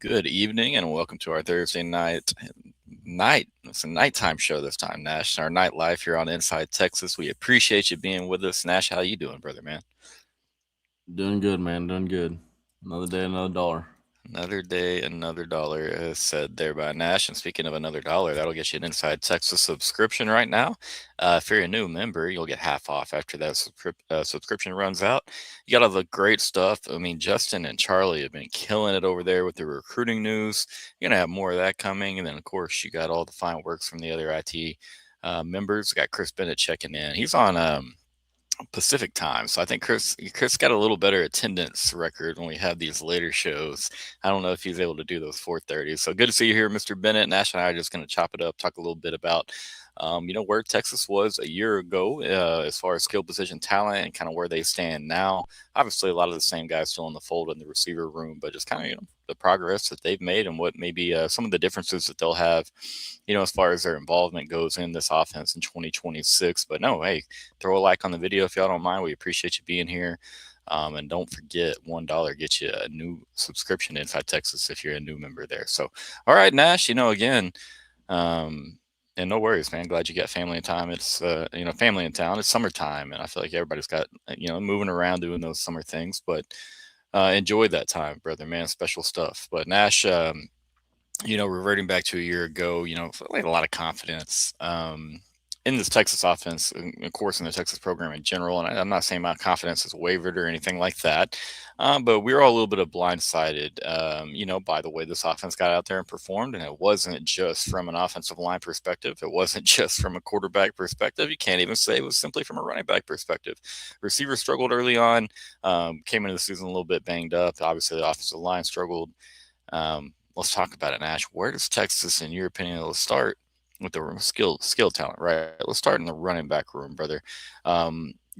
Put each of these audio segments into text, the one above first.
Good evening and welcome to our Thursday night. It's a nighttime show this time, Nash. Our night life here on Inside Texas. We appreciate you being with us, Nash. How you doing, brother man? Doing good, man. Doing good. Another day, another dollar. Another day, another dollar, as said there by Nash. And speaking of another dollar, that'll get you an Inside Texas subscription right now. If you're a new member, you'll get half off after that subscription runs out. You got all the great stuff. I mean, Justin and Charlie have been killing it over there with the recruiting news. You're going to have more of that coming. And then, of course, you got all the fine works from the other IT members. Got Chris Bennett checking in. He's on Pacific time. So I think Chris got a little better attendance record when we have these later shows. I don't know if he's able to do those 4:30s. So good to see you here, Mr. Bennett. Nash and I are just going to chop it up, talk a little bit about where Texas was a year ago as far as skill position talent and kind of where they stand now. Obviously, a lot of the same guys still in the fold in the receiver room, but just kind of the progress that they've made and what maybe some of the differences that they'll have, as far as their involvement goes in this offense in 2026. But no, hey, throw a like on the video if y'all don't mind. We appreciate you being here. And don't forget, $1 gets you a new subscription to Inside Texas if you're a new member there. So, all right, Nash, again, and no worries, man. Glad you got family in time. It's, family in town. It's summertime, and I feel like everybody's got, moving around doing those summer things. But enjoyed that time, brother, man. Special stuff. But Nash, reverting back to a year ago, felt like a lot of confidence in this Texas offense, and of course, in the Texas program in general. And I'm not saying my confidence has wavered or anything like that, but we were all a little bit of blindsided, by the way this offense got out there and performed. And it wasn't just from an offensive line perspective. It wasn't just from a quarterback perspective. You can't even say it was simply from a running back perspective. Receivers struggled early on, came into the season a little bit banged up. Obviously, the offensive line struggled. Let's talk about it, Nash. Where does Texas, in your opinion, let's start with the room skill talent, right? Let's start in the running back room, brother. A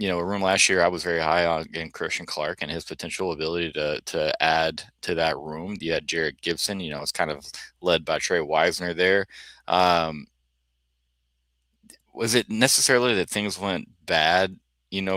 room last year I was very high on in Christian Clark and his potential ability to add to that room. You had Jared Gibson, it's kind of led by Trey Wisner there. Um, was it necessarily that things went bad,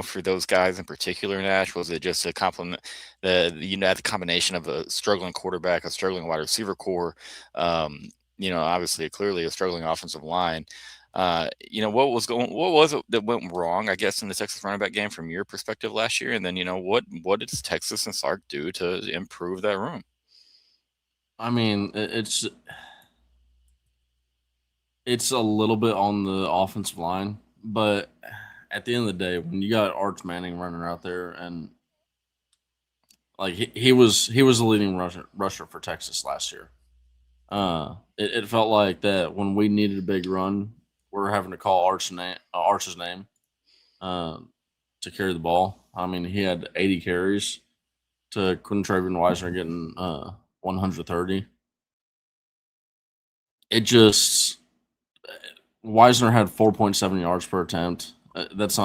for those guys in particular, Nash? Was it just a compliment, the combination of a struggling quarterback, a struggling wide receiver core, obviously, clearly a struggling offensive line? What was it that went wrong, I guess, in the Texas running back game from your perspective last year? And then, what did Texas and Sark do to improve that room? I mean, it's a little bit on the offensive line, but at the end of the day, when you got Arch Manning running out there, and like he was the leading rusher for Texas last year. It felt like that when we needed a big run, we're having to call Arch's name, uh, to carry the ball. I mean, he had 80 carries to Quintravian Wisner getting 130. It just Wisner had 4.7 yards per attempt. That's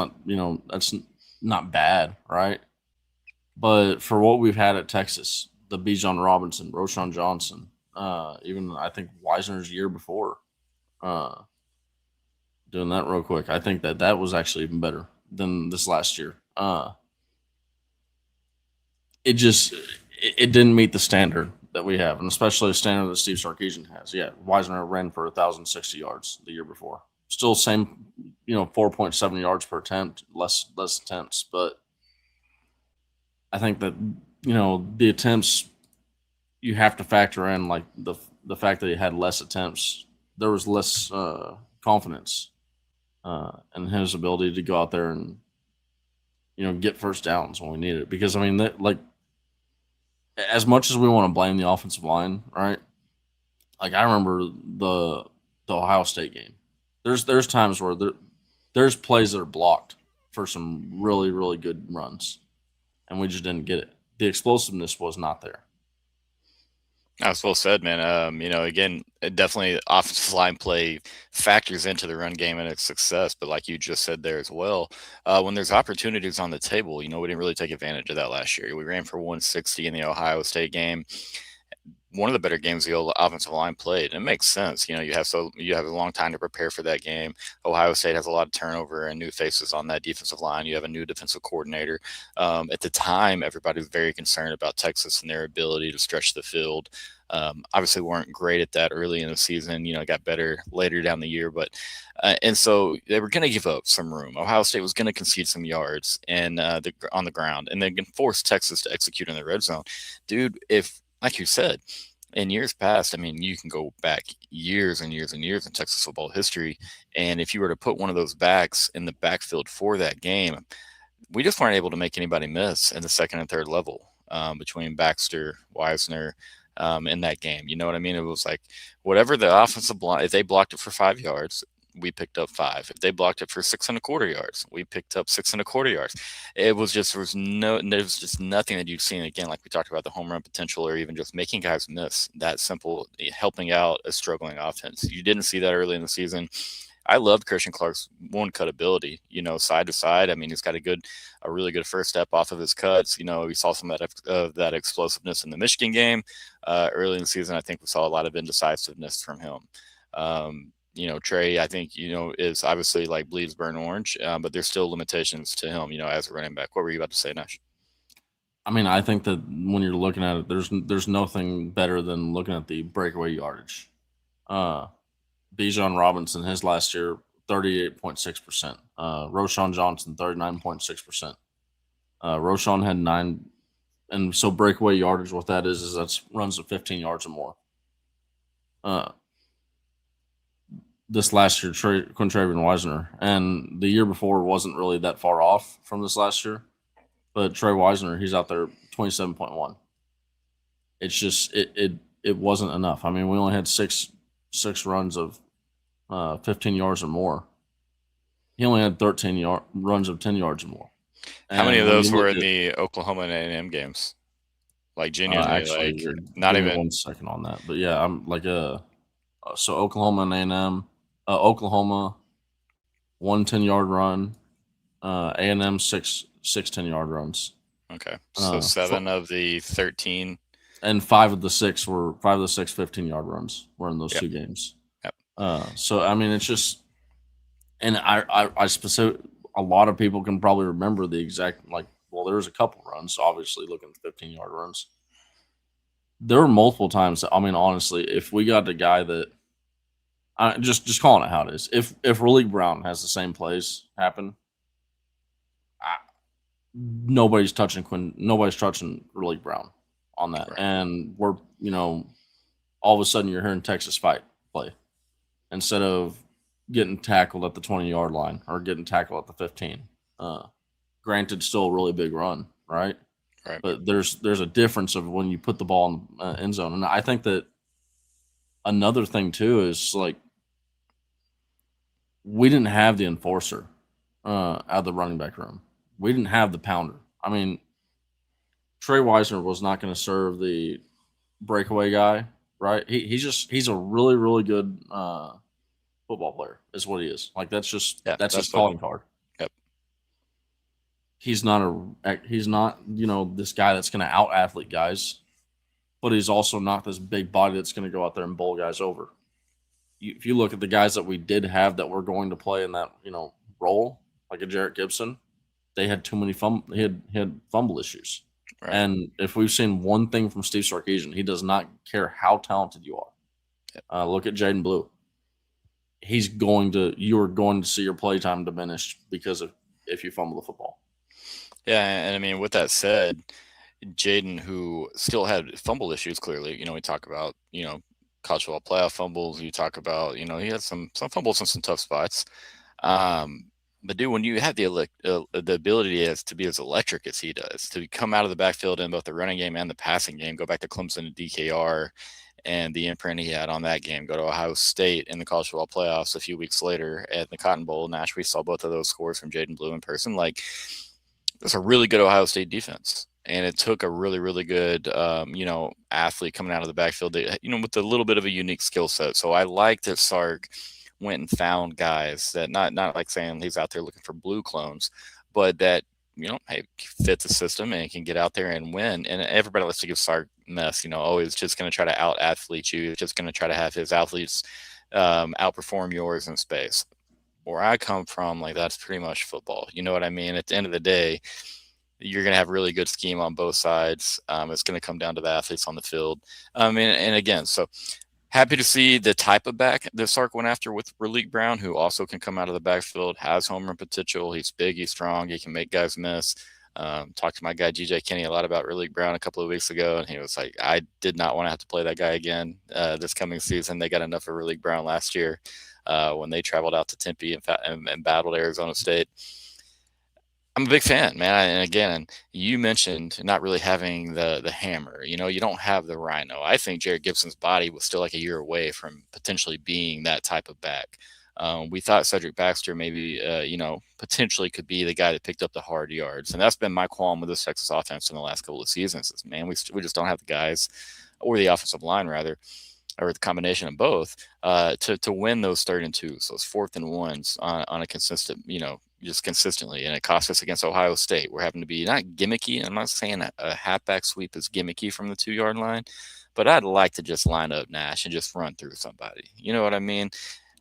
not bad, right? But for what we've had at Texas, the Bijan Robinson, Roshan Johnson, even I think Wisner's year before, uh, doing that real quick, I think that was actually even better than this last year. It didn't meet the standard that we have, and especially the standard that Steve Sarkisian has. Yeah, Wisner ran for 1,060 yards the year before. Still same, 4.7 yards per attempt, less attempts, but I think that the attempts you have to factor in like the fact that he had less attempts. There was less confidence in his ability to go out there and get first downs when we need it. Because I mean, like as much as we want to blame the offensive line, right? Like I remember the Ohio State game. There's times where there's plays that are blocked for some really really good runs, and we just didn't get it. The explosiveness was not there. That's well said, man. Again, definitely offensive line play factors into the run game and its success. But like you just said there as well, when there's opportunities on the table, we didn't really take advantage of that last year. We ran for 160 in the Ohio State game. one of the better games the offensive line played. And it makes sense. You have a long time to prepare for that game. Ohio State has a lot of turnover and new faces on that defensive line. You have a new defensive coordinator. At the time, everybody was very concerned about Texas and their ability to stretch the field. Obviously, weren't great at that early in the season. It got better later down the year, but and so they were going to give up some room. Ohio State was going to concede some yards and on the ground, and they can force Texas to execute in the red zone. Dude, if like you said, in years past, I mean, you can go back years and years and years in Texas football history, and if you were to put one of those backs in the backfield for that game, we just weren't able to make anybody miss in the second and third level between Baxter, Wisner, in that game. You know what I mean? It was like whatever the offensive block, if they blocked it for 5 yards, we picked up five. If they blocked it for 6.25 yards, we picked up 6.25 yards. It was just there was just nothing that you've seen again, like we talked about the home run potential, or even just making guys miss. That simple, helping out a struggling offense. You didn't see that early in the season. I loved Christian Clark's one cut ability, side to side. I mean, he's got a really good first step off of his cuts. We saw some of that explosiveness in the Michigan game early in the season. I think we saw a lot of indecisiveness from him. Trey, I think, is obviously like bleeds burn orange, but there's still limitations to him, as a running back. What were you about to say, Nash? I mean, I think that when you're looking at it, there's nothing better than looking at the breakaway yardage. Bijan Robinson, his last year, 38.6%. Roshan Johnson, 39.6%. Roshan had 9. And so breakaway yardage, what that is that's runs of 15 yards or more. This last year, Quintravian Wisner, and the year before wasn't really that far off from this last year. But Trey Wisner, he's out there 27.1. It's just it wasn't enough. I mean, we only had six runs of 15 yards or more. He only had 13 runs of 10 yards or more. And how many of those were in the Oklahoma and A&M games? Like genuinely, actually, like not even 1 second on that. But yeah, I'm like so Oklahoma and A&M, Oklahoma 1 10-yard run, A&M six 10-yard runs. Okay, so 7 of the 13, and 5 of the 6 15-yard runs were in those 2 games. Yep. So I mean, it's just, and I specific. A lot of people can probably remember the exact, well, there was a couple runs, obviously looking at 15-yard runs. There were multiple times. I mean, honestly, if we got the guy that, just calling it how it is, if Raleek Brown has the same plays happen, nobody's touching Raleek Brown on that. Right. And we're, all of a sudden you're hearing Texas fight play instead of getting tackled at the 20-yard line or getting tackled at the 15. Granted, still a really big run, right? Right. But there's a difference of when you put the ball in the end zone. And I think that another thing too is like we didn't have the enforcer out of the running back room. We didn't have the pounder. I mean, Trey Wisner was not going to serve the breakaway guy, right? He's a really, really good football player is what he is. Like that's his calling card. Yep. He's not this guy that's going to out athlete guys, but he's also not this big body that's going to go out there and bowl guys over. If you look at the guys that we did have that were going to play in that role, like a Jarrett Gibson, they had too many he had fumble issues. Right. And if we've seen one thing from Steve Sarkisian, he does not care how talented you are. Yep. Look at Jaden Blue. You are going to see your play time diminished because of if you fumble the football. Yeah, and I mean, with that said, Jaden, who still had fumble issues, clearly, we talk about, college football playoff fumbles. You talk about, he had some fumbles in some tough spots. But dude, when you have the ability to be as electric as he does, to come out of the backfield in both the running game and the passing game, go back to Clemson and DKR, and the imprint he had on that game, go to Ohio State in the college football playoffs a few weeks later at the Cotton Bowl. Nash, we saw both of those scores from Jaden Blue in person. Like, it's a really good Ohio State defense. And it took a really, really good, athlete coming out of the backfield, that, with a little bit of a unique skill set. So I like that Sark went and found guys that not like saying he's out there looking for blue clones, but that, hey, fit the system and can get out there and win. And everybody likes to give Sark mess. Always just going to try to out athlete you. Just going to try to have his athletes outperform yours in space. Where I come from, like that's pretty much football. You know what I mean? At the end of the day, you're going to have really good scheme on both sides. It's going to come down to the athletes on the field. And again, so happy to see the type of back that Sark went after with Raleek Brown, who also can come out of the backfield, has home run potential. He's big, he's strong, he can make guys miss. Talked to my guy GJ Kenny a lot about Raleek Brown a couple of weeks ago, and he was like, I did not want to have to play that guy again this coming season. They got enough of Raleek Brown last year when they traveled out to Tempe and battled Arizona State. I'm a big fan, man. And again, you mentioned not really having the hammer. You don't have the rhino. I think Jared Gibson's body was still like a year away from potentially being that type of back. We thought Cedric Baxter maybe, potentially could be the guy that picked up the hard yards. And that's been my qualm with this Texas offense in the last couple of seasons is, man, we just don't have the guys or the offensive line, rather, or the combination of both, to win those 3rd and 2s, those 4th and 1s on a consistent, just consistently. And it cost us against Ohio State. We're having to be not gimmicky. I'm not saying a halfback sweep is gimmicky from the 2-yard line, but I'd like to just line up Nash and just run through somebody. You know what I mean?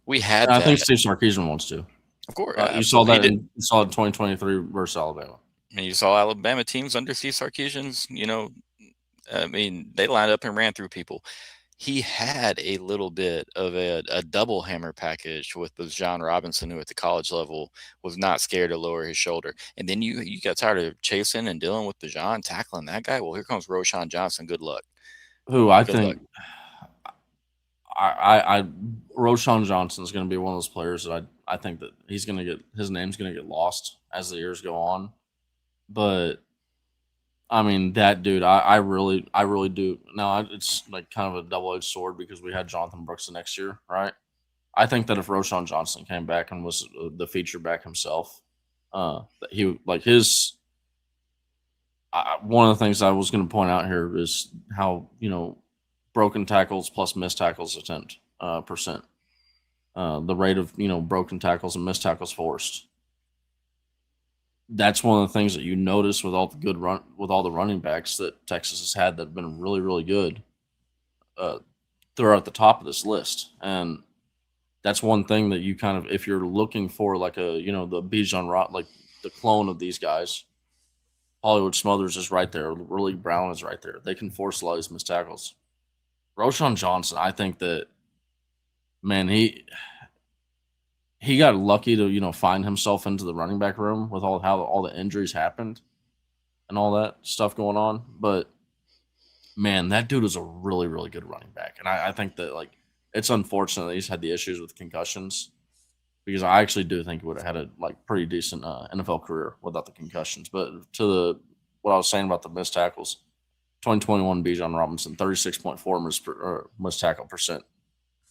We had I that. think Steve Sarkisian wants to. Of course. You saw that in 2023 versus Alabama. And you saw Alabama teams under Steve Sarkisian's, they lined up and ran through people. He had a little bit of a double hammer package with John Robinson, who at the college level was not scared to lower his shoulder. And then you got tired of chasing and dealing with Bajan, tackling that guy. Well, here comes Roshan Johnson. Good luck. Who I think Roshan Johnson is going to be one of those players that I think that he's going to get his name's going to get lost as the years go on. But I mean, that dude, I really do. Now, it's like kind of a double-edged sword because we had Jonathan Brooks the next year, right? I think that if Roshan Johnson came back and was the feature back himself, he like his. One of the things I was going to point out here is how broken tackles plus missed tackles attempt percent, the rate of broken tackles and missed tackles forced. That's one of the things that you notice with all the running backs that Texas has had that have been really, really good. They're at the top of this list, and that's one thing that you kind of, if you're looking for like the Bijan Rot, like the clone of these guys, Hollywood Smothers is right there. Raleek Brown is right there. They can force a lot of these missed tackles. Roshan Johnson, I think that, man, he got lucky to find himself into the running back room with how all the injuries happened and all that stuff going on. But man, that dude is a really, really good running back, and I think that like it's unfortunate that he's had the issues with concussions because I actually do think he would have had a pretty decent NFL career without the concussions. But to what I was saying about the missed tackles, 2021 Bijan Robinson 36.4 missed tackle percent.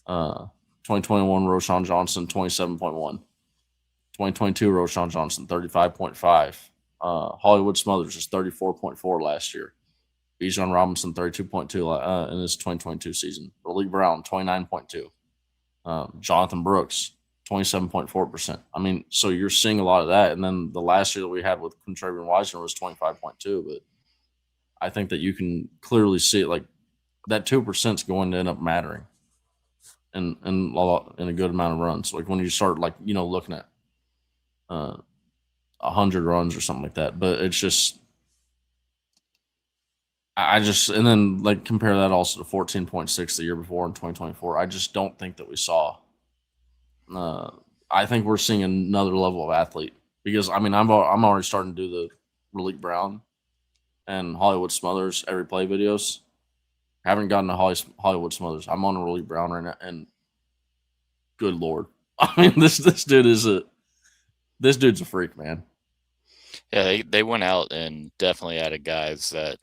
2021 Roshan Johnson 27.1. 2022 Roshan Johnson 35.5. Hollywood Smothers is 34.4 last year. Bijan Robinson 32.2 in his 2022 season. Raleek Brown 29.2. Jonathan Brooks 27.4%. I mean, so you're seeing a lot of that. And then the last year that we had with Contrarian Wisner was 25.2. But I think that you can clearly see it, like that 2% is going to end up mattering in a good amount of runs. Like when you start looking at 100 runs or something like that. But it's just and then compare that also to 14.6 the year before in 2024. I just don't think that we saw. I think we're seeing another level of athlete because I'm already starting to do the Raleek Brown and Hollywood Smothers every play videos. I haven't gotten to Hollywood Smothers. I'm on a Raleek Brown right now, and good Lord, I mean this dude's a freak, man. Yeah, they went out and definitely added guys that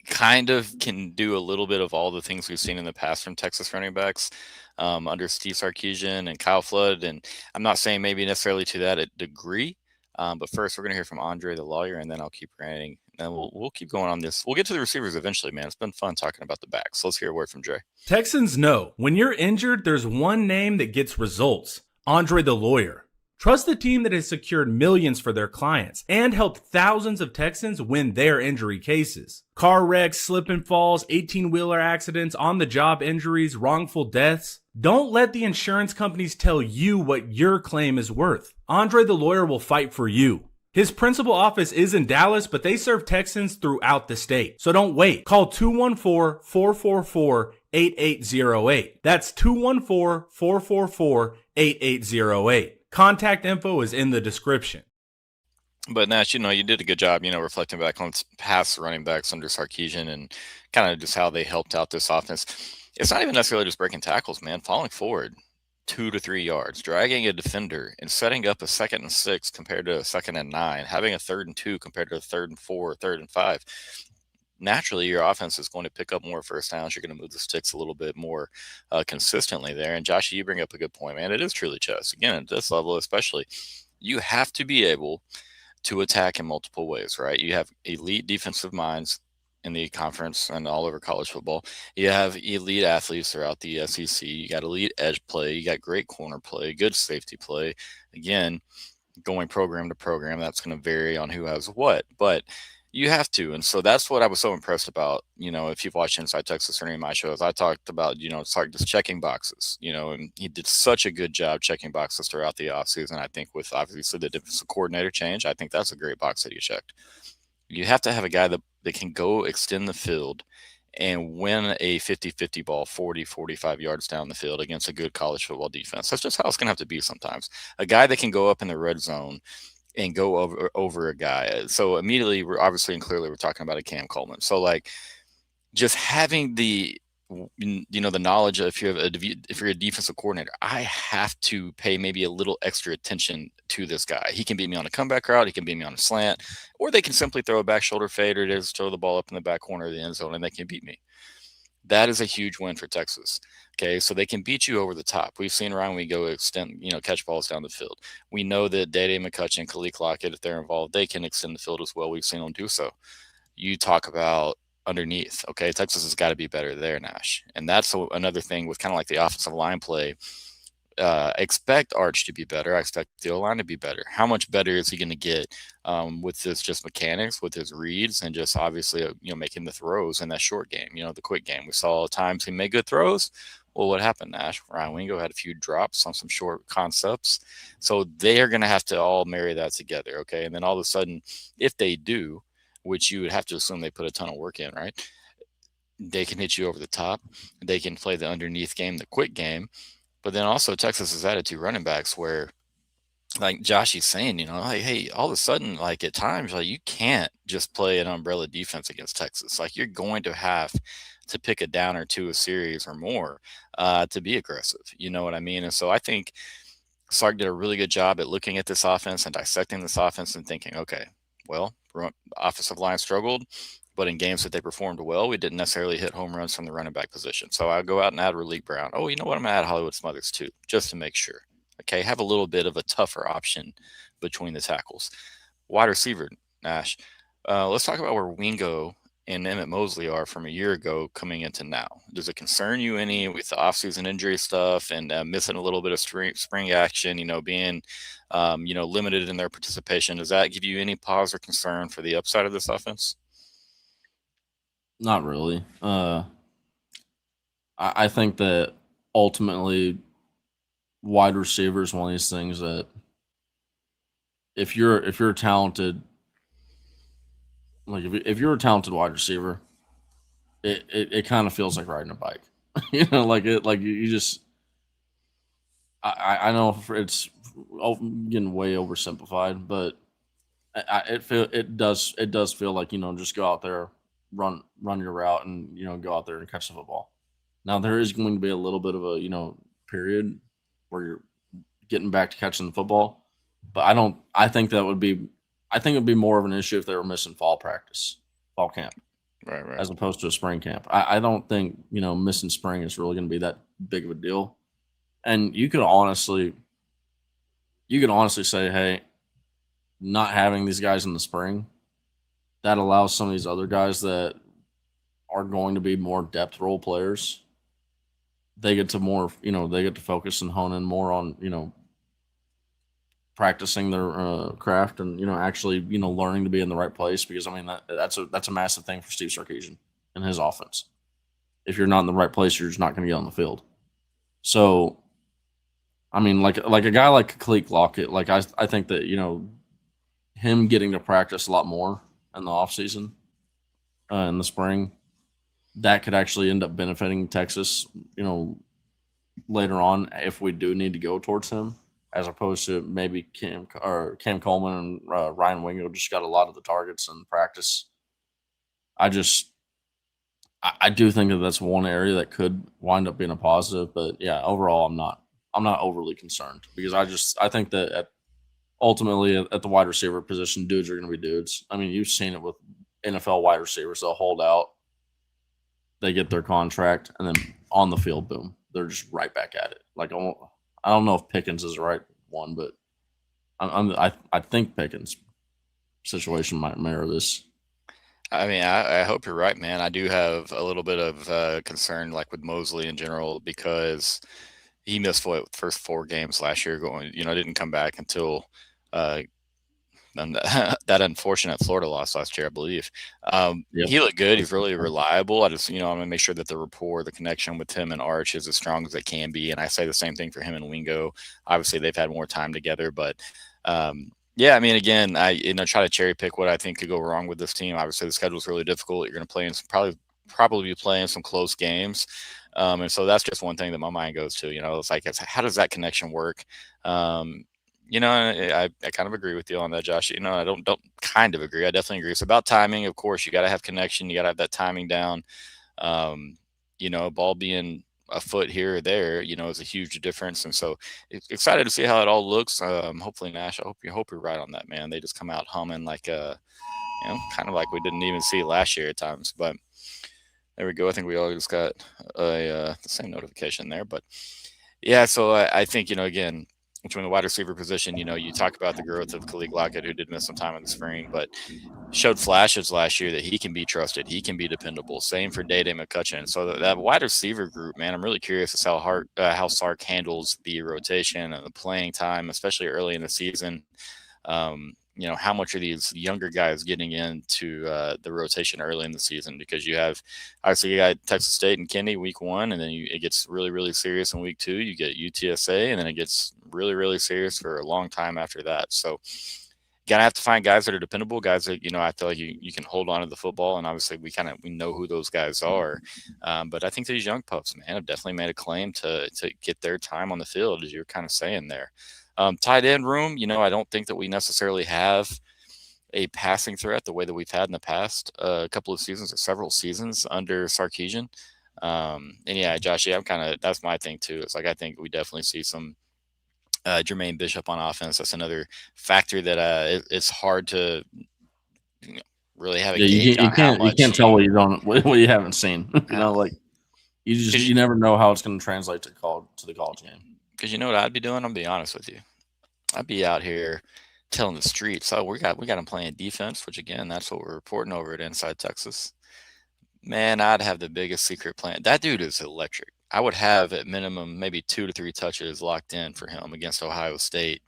kind of can do a little bit of all the things we've seen in the past from Texas running backs under Steve Sarkisian and Kyle Flood. And I'm not saying maybe necessarily to that degree, but first we're going to hear from Andre the lawyer, and then I'll keep ranting. And we'll keep going on this. We'll get to the receivers eventually, man. It's been fun talking about the backs. Let's hear a word from Dre. Texans know when you're injured, there's one name that gets results: Andre the lawyer. Trust the team that has secured millions for their clients and helped thousands of Texans win their injury cases. Car wrecks, slip and falls, 18-wheeler accidents, on-the-job injuries, wrongful deaths. Don't let the insurance companies tell you what your claim is worth. Andre the lawyer will fight for you. His principal office is in Dallas, but they serve Texans throughout the state. So don't wait. Call 214-444-8808. That's 214-444-8808. Contact info is in the description. But Nash, you did a good job, reflecting back on past running backs under Sarkisian and kind of just how they helped out this offense. It's not even necessarily just breaking tackles, man. Falling forward 2 to 3 yards, dragging a defender, and setting up a 2nd and 6 compared to a 2nd and 9, having a 3rd and 2 compared to a 3rd and 4, 3rd and 5. Naturally, your offense is going to pick up more first downs. You're going to move the sticks a little bit more consistently there. And Josh, you bring up a good point, man. It is truly chess. Again, at this level especially, you have to be able to attack in multiple ways, right? You have elite defensive minds in the conference and all over college football. You have elite athletes throughout the SEC. You got elite edge play. You got great corner play, good safety play. Again, going program to program, that's going to vary on who has what, but you have to. And so that's what I was so impressed about. If you've watched Inside Texas or any of my shows, I talked about, it's like just checking boxes, and he did such a good job checking boxes throughout the offseason. I think with obviously the defensive coordinator change, I think that's a great box that he checked. You have to have a guy that can go extend the field and win a 50-50 ball 40, 45 yards down the field against a good college football defense. That's just how it's going to have to be sometimes. A guy that can go up in the red zone and go over a guy. So immediately, we're obviously and clearly we're talking about a Cam Coleman. So like just having the the knowledge of if you're a defensive coordinator, I have to pay maybe a little extra attention to this guy. He can beat me on a comeback route, he can beat me on a slant, or they can simply throw a back shoulder fade or just throw the ball up in the back corner of the end zone and they can beat me. That is a huge win for Texas. Okay, so they can beat you over the top. We've seen Ryan we go extend, catch balls down the field. We know that Dede McCutcheon, Khalil Lockett, if they're involved, they can extend the field as well. We've seen them do so. You talk about underneath. Okay, Texas has got to be better there, Nash. And that's another thing with kind of like the offensive line play. Expect Arch to be better. I expect the O-line to be better. How much better is he going to get with this just mechanics, with his reads, and just obviously making the throws in that short game, the quick game. We saw times he made good throws. Well, what happened, Nash? Ryan Wingo had a few drops on some short concepts. So they are going to have to all marry that together, okay? And then all of a sudden, if they do, which you would have to assume they put a ton of work in, right? They can hit you over the top. They can play the underneath game, the quick game. But then also Texas has added 2 running backs where, like Josh is saying, like, hey, all of a sudden, like at times, like you can't just play an umbrella defense against Texas. Like you're going to have to pick a down or 2 a series or more to be aggressive. You know what I mean? And so I think Sark did a really good job at looking at this offense and dissecting this offense and thinking, okay, well, offensive line struggled, but in games that they performed well, we didn't necessarily hit home runs from the running back position. So I'll go out and add Raleek Brown. Oh, you know what? I'm going to add Hollywood Smothers too, just to make sure. Okay, have a little bit of a tougher option between the tackles. Wide receiver, Nash. Let's talk about where Wingo and Emmett Mosley are from a year ago coming into now. Does it concern you any with the offseason injury stuff and missing a little bit of spring action, being, limited in their participation? Does that give you any pause or concern for the upside of this offense? Not really. I think that ultimately wide receiver is one of these things that if you're talented, like if you're a talented wide receiver, it kind of feels like riding a bike. You just I know it's getting way oversimplified, but it does feel like just go out there, run your route, and go out there and catch the football. Now there is going to be a little bit of a period where you're getting back to catching the football, but I think it would be more of an issue if they were missing fall camp, right, as opposed to a spring camp. I don't think missing spring is really going to be that big of a deal, and you could honestly say, hey, not having these guys in the spring, that allows some of these other guys that are going to be more depth role players. They get to focus and hone in more on, practicing their craft and actually learning to be in the right place, because I mean that's a massive thing for Steve Sarkisian and his offense. If you're not in the right place, you're just not going to get on the field. So I mean, like a guy like Kalik Lockett, like I think that him getting to practice a lot more in the offseason, in the spring, that could actually end up benefiting Texas, later on if we do need to go towards him, as opposed to maybe Cam Coleman and Ryan Wingo just got a lot of the targets in practice. I do think that that's one area that could wind up being a positive, but yeah, overall, I'm not overly concerned, because I think that ultimately at the wide receiver position, dudes are going to be dudes. I mean, you've seen it with NFL wide receivers; they'll hold out, they get their contract, and then on the field, boom, they're just right back at it. Like I don't know if Pickens is the right one, but I think Pickens' situation might mirror this. I mean, I hope you're right, man. I do have a little bit of concern, like with Mosley in general, because he missed the first 4 games last year. Didn't come back until that unfortunate Florida loss last year, I believe. Yep. He looked good. He's really reliable. I just, I'm going to make sure that the rapport, the connection with him and Arch is as strong as it can be. And I say the same thing for him and Wingo. Obviously, they've had more time together, but yeah, I mean, again, I try to cherry pick what I think could go wrong with this team. Obviously, the schedule is really difficult. You're going to play in probably be playing some close games. And so that's just one thing that my mind goes to. It's like, how does that connection work? I kind of agree with you on that, Josh. I don't kind of agree. I definitely agree. It's about timing. Of course, you got to have connection. You got to have that timing down. Ball being a foot here or there, is a huge difference. And so excited to see how it all looks. Hopefully, Nash, I hope you're right on that, man. They just come out humming like, kind of like we didn't even see last year at times. But there we go. I think we all just got the same notification there. But yeah, so I think, again, between the wide receiver position, you talk about the growth of Kalik Lockett, who did miss some time in the spring, but showed flashes last year that he can be trusted. He can be dependable. Same for Day McCutcheon. So that wide receiver group, man, I'm really curious as to how Sark handles the rotation and the playing time, especially early in the season. How much are these younger guys getting into the rotation early in the season? Because obviously you got Texas State and Kenny week 1, and then it gets really, really serious in week 2. You get UTSA, and then it gets really, really serious for a long time after that. So you gotta have to find guys that are dependable, guys that, I feel like you can hold on to the football. And obviously we know who those guys are. But I think these young pups, man, have definitely made a claim to get their time on the field, as you're kind of saying there. Tight end room, I don't think that we necessarily have a passing threat the way that we've had in the past couple of seasons or several seasons under Sarkisian. And yeah, Josh, yeah, that's my thing too. It's like, I think we definitely see some Jermaine Bishop on offense. That's another factor that it's hard to really have a gauge on how much. You can't tell what you haven't seen. You never know how it's going to translate to the college game. Because you know what I'd be doing? I'll be honest with you. I'd be out here telling the streets, oh, we got him playing defense, which again, that's what we're reporting over at Inside Texas. Man, I'd have the biggest secret plan. That dude is electric. I would have at minimum maybe 2 to 3 touches locked in for him against Ohio State.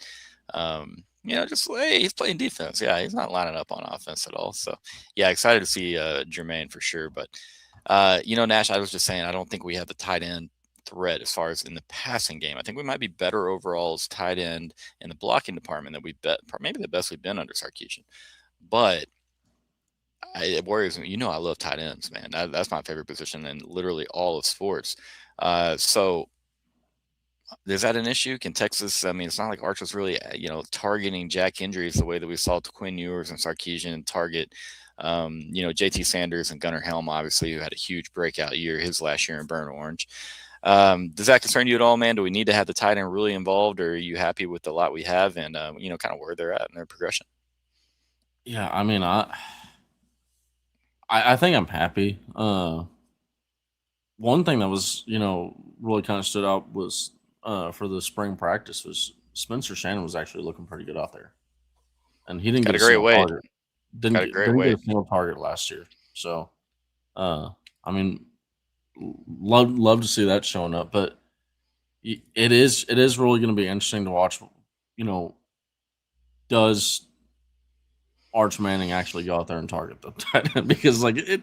He's playing defense. Yeah, he's not lining up on offense at all. So yeah, excited to see Jermaine for sure. But Nash, I was just saying, I don't think we have the tight end threat as far as in the passing game. I think we might be better overall as tight end in the blocking department that maybe the best we've been under Sarkisian. But it worries me. I love tight ends, man. That's my favorite position in literally all of sports. So is that an issue? Can Texas, I mean, it's not like Arch was really, targeting Jack injuries the way that we saw Quinn Ewers and Sarkisian target, JT Sanders and Gunnar Helm, obviously, who had a huge breakout year his last year in Burnt Orange. Does that concern you at all, man? Do we need to have the tight end really involved, or are you happy with the lot we have and, kind of where they're at in their progression? Yeah, I mean, I think I'm happy. One thing that was, really kind of stood out was for the spring practice was Spencer Shannon was actually looking pretty good out there, and he didn't get a great weight. Didn't get a single target last year. So, I mean, love to see that showing up, but it is really going to be interesting to watch, does Arch Manning actually go out there and target the tight end? Because like it,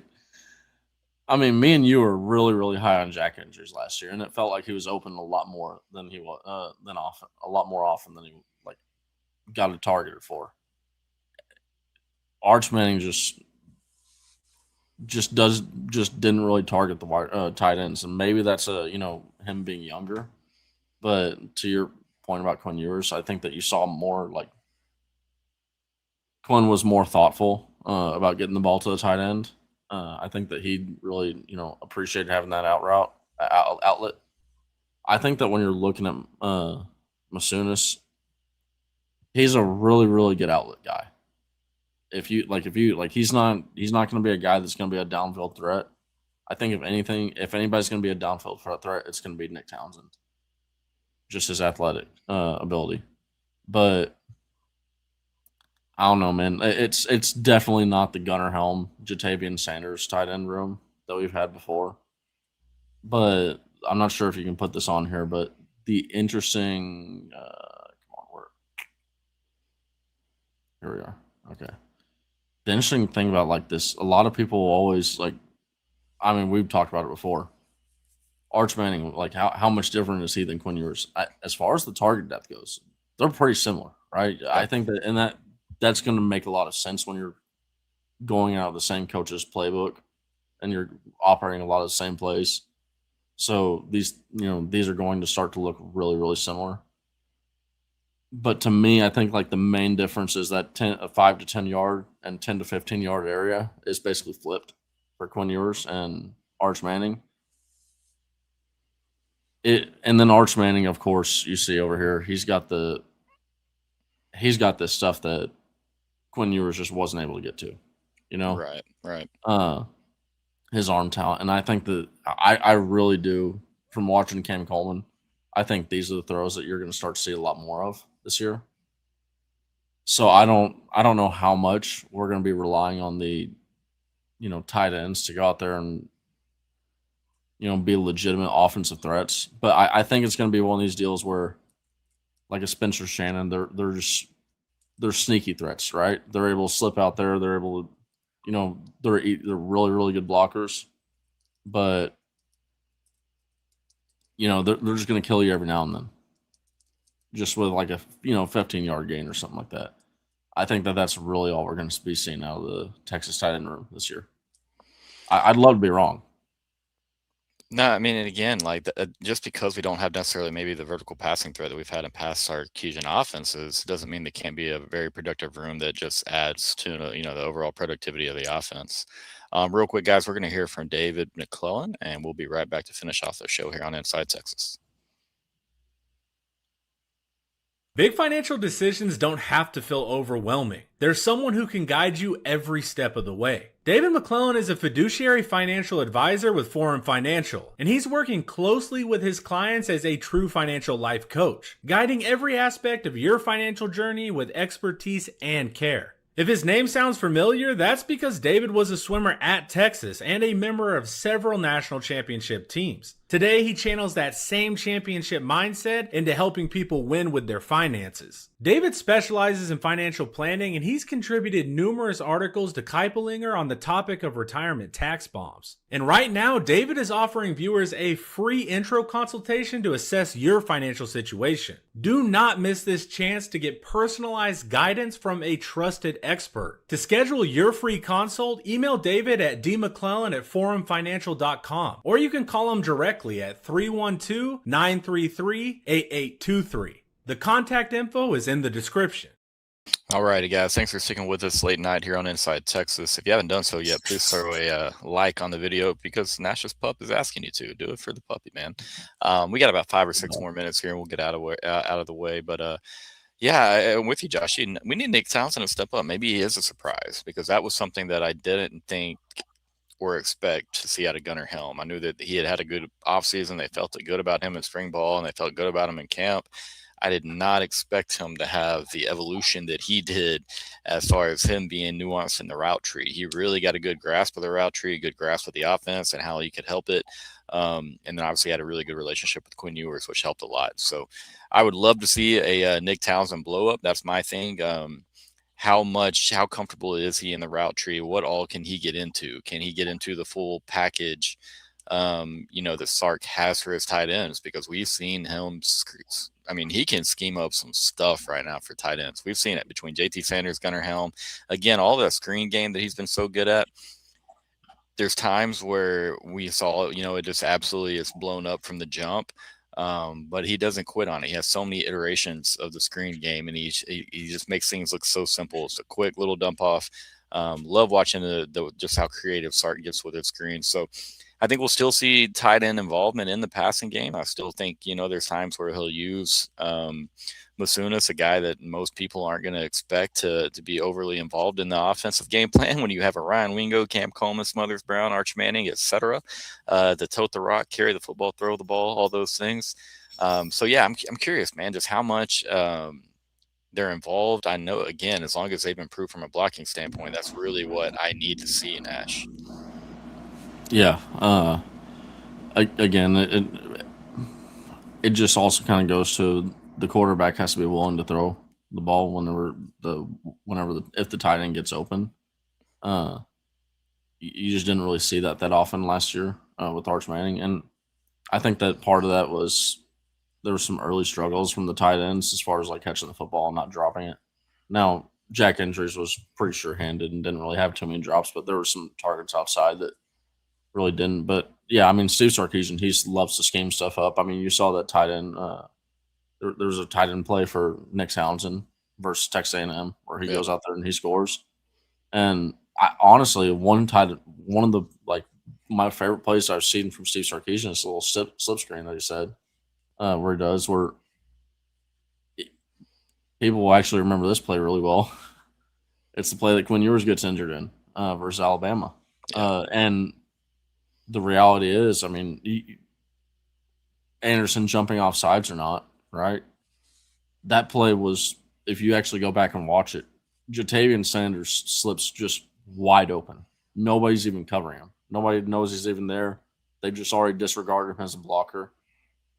I mean, me and you were really, really high on Jack injuries last year, and it felt like he was open a lot more than he was a lot more often than he like got it targeted for. Arch Manning just didn't really target the tight ends, and maybe that's him being younger. But to your point about Quinn Ewers, I think that you saw more like Quinn was more thoughtful about getting the ball to the tight end. I think that he really appreciated having that outlet. I think that when you're looking at Masunis, he's a really really good outlet guy. If you he's not going to be a guy that's going to be a downfield threat. I think if anybody's going to be a downfield threat, it's going to be Nick Townsend. Just his athletic ability, but I don't know, man. It's definitely not the Gunnar Helm, Jatavian Sanders tight end room that we've had before. But I'm not sure if you can put this on here. But the interesting, come on, here we are. Okay. The interesting thing about like this, a lot of people always like. I mean, we've talked about it before. Arch Manning, like how much different is he than Quinn Ewers? As far as the target depth goes, they're pretty similar, right? Yeah. I think that's going to make a lot of sense when you're going out of the same coach's playbook and you're operating a lot of the same plays. So these are going to start to look really, really similar. But to me, I think like the main difference is that 5 to 10 yard and 10 to 15 yard area is basically flipped for Quinn Ewers and Arch Manning. And then Arch Manning, of course, you see over here, he's got this stuff that Quinn Ewers just wasn't able to get to, Right. His arm talent. And I think that I really do, from watching Cam Coleman, I think these are the throws that you're going to start to see a lot more of this year. So I don't know how much we're going to be relying on the, tight ends to go out there and, be legitimate offensive threats. But I think it's going to be one of these deals where, like a Spencer Shannon, they're sneaky threats, right? They're able to slip out there. They're able to, they're really, really good blockers. But, they're just going to kill you every now and then. Just with like a, 15-yard gain or something like that. I think that that's really all we're going to be seeing out of the Texas tight end room this year. I'd love to be wrong. No, I mean, and again, like just because we don't have necessarily maybe the vertical passing threat that we've had in past Sarkisian offenses doesn't mean they can't be a very productive room that just adds to the overall productivity of the offense. Real quick, guys, we're going to hear from David McClellan, and we'll be right back to finish off the show here on Inside Texas. Big financial decisions don't have to feel overwhelming. There's someone who can guide you every step of the way. David McClellan is a fiduciary financial advisor with Forum Financial, and he's working closely with his clients as a true financial life coach, guiding every aspect of your financial journey with expertise and care. If his name sounds familiar, that's because David was a swimmer at Texas and a member of several national championship teams. Today, he channels that same championship mindset into helping people win with their finances. David specializes in financial planning, and he's contributed numerous articles to Kiplinger on the topic of retirement tax bombs. And right now, David is offering viewers a free intro consultation to assess your financial situation. Do not miss this chance to get personalized guidance from a trusted expert. To schedule your free consult, email David at dmcclellan@forumfinancial.com, or you can call him directly at 312-933-8823. The contact info is in the description. All righty, guys. Thanks for sticking with us late night here on Inside Texas. If you haven't done so yet, please throw a like on the video because Nash's pup is asking you to. Do it for the puppy, man. We got about 5 or 6 more minutes here, and we'll get out of the way. But yeah, I'm with you, Josh. We need Nick Townsend to step up. Maybe he is a surprise because that was something that I didn't think or expect to see out of Gunnar Helm. I knew that he had a good offseason. They felt good about him in spring ball, and they felt good about him in camp. I did not expect him to have the evolution that he did as far as him being nuanced in the route tree. He really got a good grasp of the route tree, a good grasp of the offense and how he could help it. And then obviously had a really good relationship with Quinn Ewers, which helped a lot. So I would love to see a Nick Townsend blow up. That's my thing. How comfortable is he in the route tree? What all can he get into? Can he get into the full package, that Sark has for his tight ends? Because we've seen him, I mean, he can scheme up some stuff right now for tight ends. We've seen it between JT Sanders, Gunnar Helm. Again, all that screen game that he's been so good at. There's times where we saw, it just absolutely is blown up from the jump. But he doesn't quit on it. He has so many iterations of the screen game, and he just makes things look so simple. It's a quick little dump off. Love watching just how creative Sark gets with his screen. So I think we'll still see tight end involvement in the passing game. I still think, there's times where he'll use Masunas, a guy that most people aren't going to expect to be overly involved in the offensive game plan when you have a Ryan Wingo, Cam Coleman, Smothers Brown, Arch Manning, etc. To tote the rock, carry the football, throw the ball, all those things. So yeah, I'm curious, man, just how much they're involved. I know, again, as long as they've improved from a blocking standpoint, that's really what I need to see in Nash. Yeah. Again, it just also kind of goes to the quarterback has to be willing to throw the ball if the tight end gets open. You just didn't really see that often last year with Arch Manning, and I think that part of that was there were some early struggles from the tight ends as far as like catching the football and not dropping it. Now Jack Andrews was pretty sure-handed and didn't really have too many drops, but there were some targets outside that really didn't. But yeah, I mean, Steve Sarkisian, he loves to scheme stuff up. I mean, you saw that tight end. There was a tight end play for Nick Townsend versus Texas A&M where he goes out there and he scores. And honestly, one of the my favorite plays I've seen from Steve Sarkisian is a little slip screen that he said where he does where people will actually remember this play really well. It's the play that Quinn Ewers gets injured in versus Alabama, and the reality is, I mean, Anderson jumping off sides or not, right? That play was, if you actually go back and watch it, Jatavian Sanders slips just wide open. Nobody's even covering him. Nobody knows he's even there. They've just already disregarded him as a blocker.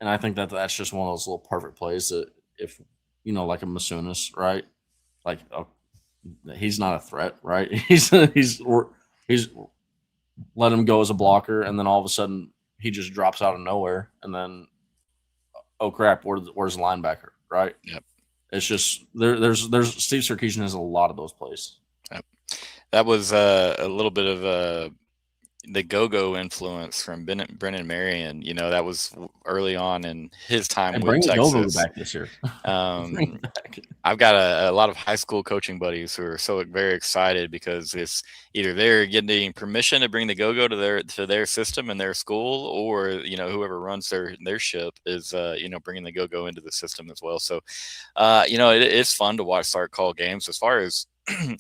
And I think that's just one of those little perfect plays that if, like a Masunas, right? Like, he's not a threat, right? He's let him go as a blocker, and then all of a sudden he just drops out of nowhere, and then, oh crap, where's the linebacker, right? Yep. It's just there's Steve Sarkisian has a lot of those plays. Yep. That was a little bit of the go-go influence from Brennan Marion. That was early on in his time with Texas. Go-go back this year. I've got a lot of high school coaching buddies who are so very excited because it's either they're getting permission to bring the go-go to their system and their school, or whoever runs their ship is bringing the go-go into the system as well. So it's fun to watch Sark call games. As far as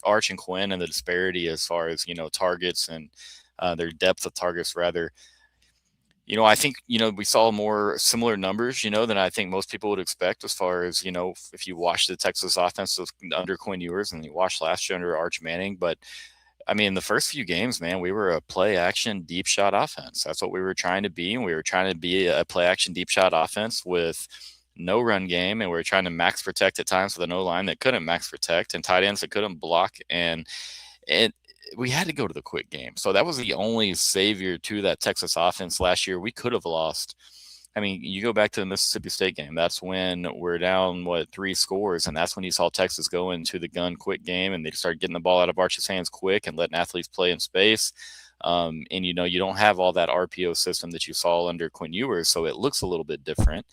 Arch and Quinn and the disparity as far as targets and their depth of targets, rather. I think, we saw more similar numbers, than I think most people would expect as far as, if you watch the Texas offense under Quinn Ewers and you watched last year under Arch Manning. But, I mean, the first few games, man, we were a play-action, deep shot offense. That's what we were trying to be. And we were trying to be a play-action, deep shot offense with no run game. And we were trying to max protect at times with an O-line that couldn't max protect and tight ends that couldn't block. And we had to go to the quick game. So that was the only savior to that Texas offense last year. We could have lost. I mean, you go back to the Mississippi State game. That's when we're down, 3 scores. And that's when you saw Texas go into the gun quick game and they started getting the ball out of Arch's hands quick and letting athletes play in space. And, you don't have all that RPO system that you saw under Quinn Ewers. So it looks a little bit different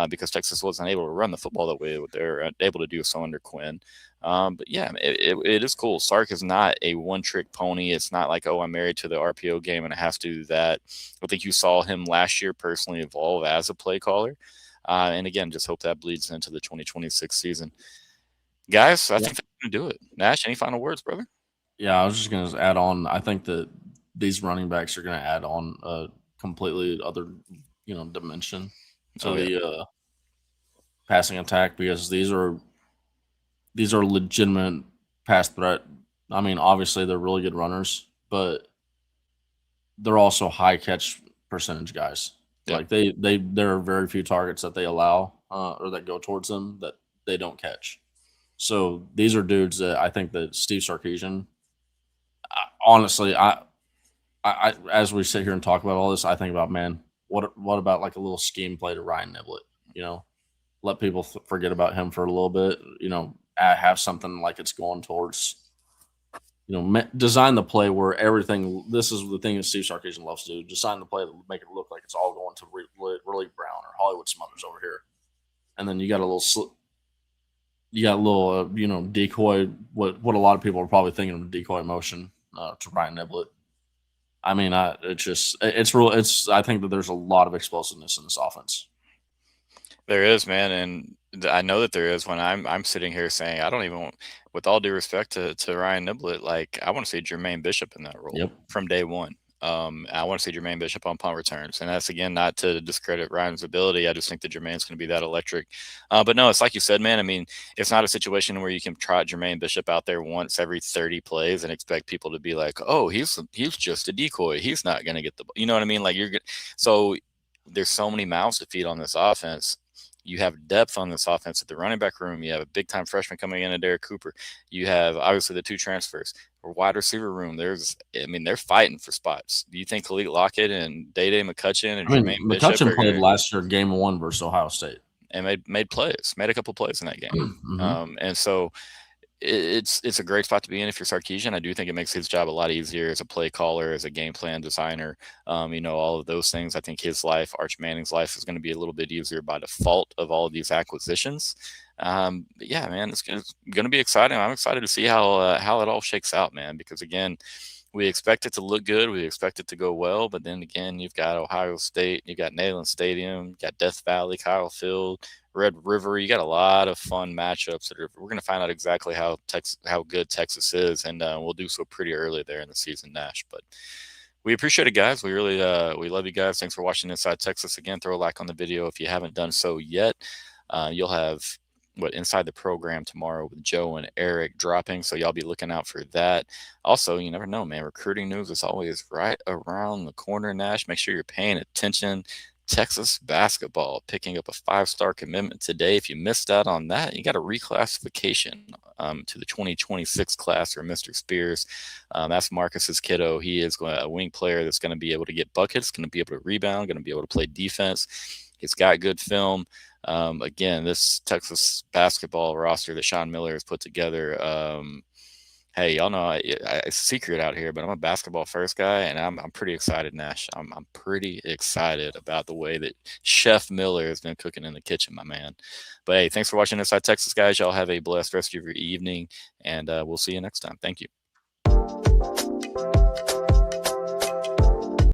because Texas wasn't able to run the football that way. They're able to do so under Quinn. But yeah, it is cool. Sark is not a one-trick pony. It's not like, I'm married to the RPO game and I have to do that. I think you saw him last year personally evolve as a play caller. And again, just hope that bleeds into the 2026 season. Guys, I think that's going to do it. Nash, any final words, brother? Yeah, I was just going to add on. I think that these running backs are going to add on a completely other, dimension to the passing attack, because these are legitimate pass threat. I mean, obviously they're really good runners, but they're also high catch percentage guys. Yep. Like there are very few targets that they allow or that go towards them that they don't catch. So these are dudes that I think that Steve Sarkisian, honestly, I as we sit here and talk about all this, I think about, man, what about like a little scheme play to Ryan Niblett? You know, let people forget about him for a little bit. You know, have something like it's going towards. You know, design the play where everything. This is the thing that Steve Sarkisian loves to do: design the play to make it look like it's all going to Relief Brown or Hollywood Smothers over here, and then you got a little. You know, decoy. What a lot of people are probably thinking of decoy motion to Ryan Niblett. I mean, it's real. I think that there's a lot of explosiveness in this offense. There is, man, and I know that there is. When I'm sitting here saying I don't even want, with all due respect to Ryan Niblett, like I want to see Jermaine Bishop in that role from day one. I want to see Jermaine Bishop on punt returns, and that's again not to discredit Ryan's ability. I just think that Jermaine's going to be that electric. But no, it's like you said, man. I mean, it's not a situation where you can trot Jermaine Bishop out there once every 30 plays and expect people to be like, "Oh, he's just a decoy. He's not going to get the," you know what I mean? Like so there's so many mouths to feed on this offense. You have depth on this offense at the running back room. You have a big-time freshman coming in, Derek Cooper. You have, obviously, the two transfers. For wide receiver room, they're fighting for spots. Do you think Khalid Lockett and Day-Day McCutcheon and Jermaine Bishop McCutcheon played last year, game 1 versus Ohio State, and made a couple plays in that game. Mm-hmm. And so it's a great spot to be in if you're Sarkisian. I do think it makes his job a lot easier as a play caller, as a game plan designer. You know, all of those things. I think his life, Arch Manning's life, is going to be a little bit easier by default of all of these acquisitions. But yeah, man, it's going to be exciting. I'm excited to see how it all shakes out, man, because again, we expect it to look good. We expect it to go well. But then again, you've got Ohio State, you've got Neyland Stadium, you've got Death Valley, Kyle Field, Red River. You got a lot of fun matchups that we're going to find out exactly how good Texas is. And we'll do so pretty early there in the season, Nash. But we appreciate it, guys. We really we love you guys. Thanks for watching Inside Texas. Again, throw a like on the video if you haven't done so yet. You'll have Inside the Program tomorrow with Joe and Eric dropping, so y'all be looking out for that. Also, you never know, man, recruiting news is always right around the corner, Nash. Make sure you're paying attention. Texas basketball picking up a 5-star commitment today. If you missed out on that, you got a reclassification to the 2026 class for Mr. Spears. That's Marcus's kiddo. He is a wing player that's going to be able to get buckets, going to be able to rebound, going to be able to play defense. He's got good film. Again, this Texas basketball roster that Sean Miller has put together, hey, y'all know it's a secret out here, but I'm a basketball first guy, and I'm pretty excited, Nash. I'm pretty excited about the way that Chef Miller has been cooking in the kitchen, my man. But hey, thanks for watching Inside Texas, guys. Y'all have a blessed rest of your evening, and we'll see you next time. Thank you.